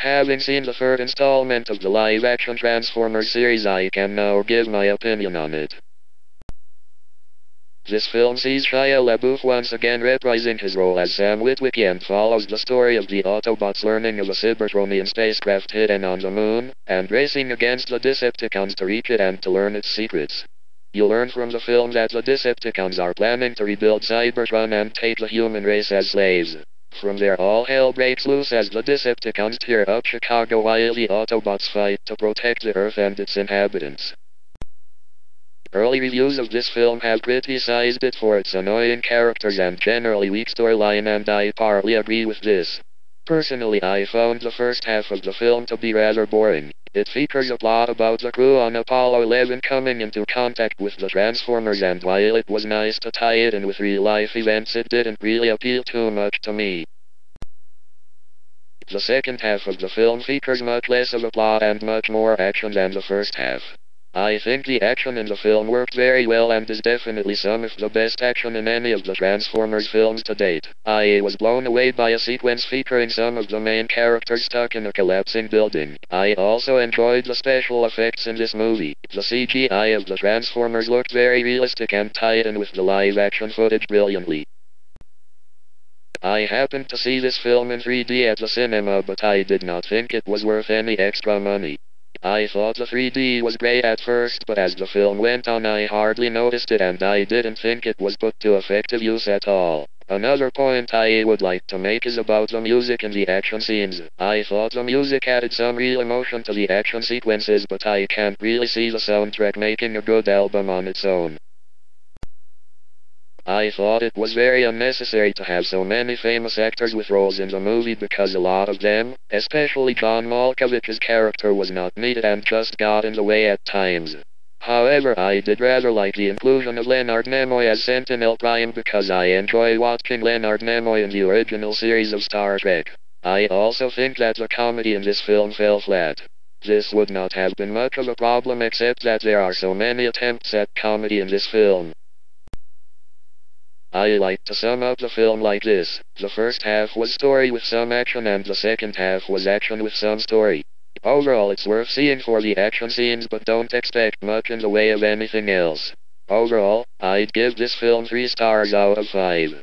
Having seen the third installment of the live-action Transformers series, I can now give my opinion on it. This film sees Shia LaBeouf once again reprising his role as Sam Witwicky and follows the story of the Autobots learning of a Cybertronian spacecraft hidden on the moon, and racing against the Decepticons to reach it and to learn its secrets. You learn from the film that the Decepticons are planning to rebuild Cybertron and take the human race as slaves. From there, all hell breaks loose as the Decepticons tear up Chicago while the Autobots fight to protect the Earth and its inhabitants. Early reviews of this film have criticized it for its annoying characters and generally weak storyline, and I partly agree with this. Personally, I found the first half of the film to be rather boring. It features a plot about the crew on Apollo 11 coming into contact with the Transformers, and while it was nice to tie it in with real-life events, it didn't really appeal too much to me. The second half of the film features much less of a plot and much more action than the first half. I think the action in the film worked very well and is definitely some of the best action in any of the Transformers films to date. I was blown away by a sequence featuring some of the main characters stuck in a collapsing building. I also enjoyed the special effects in this movie. The CGI of the Transformers looked very realistic and tied in with the live-action footage brilliantly. I happened to see this film in 3D at the cinema, but I did not think it was worth any extra money. I thought the 3D was great at first, but as the film went on I hardly noticed it and I didn't think it was put to effective use at all. Another point I would like to make is about the music in the action scenes. I thought the music added some real emotion to the action sequences, but I can't really see the soundtrack making a good album on its own. I thought it was very unnecessary to have so many famous actors with roles in the movie because a lot of them, especially John Malkovich's character, was not needed and just got in the way at times. However, I did rather like the inclusion of Leonard Nimoy as Sentinel Prime because I enjoy watching Leonard Nimoy in the original series of Star Trek. I also think that the comedy in this film fell flat. This would not have been much of a problem except that there are so many attempts at comedy in this film. I like to sum up the film like this. The first half was story with some action and the second half was action with some story. Overall, it's worth seeing for the action scenes, but don't expect much in the way of anything else. Overall, I'd give this film 3 stars out of 5.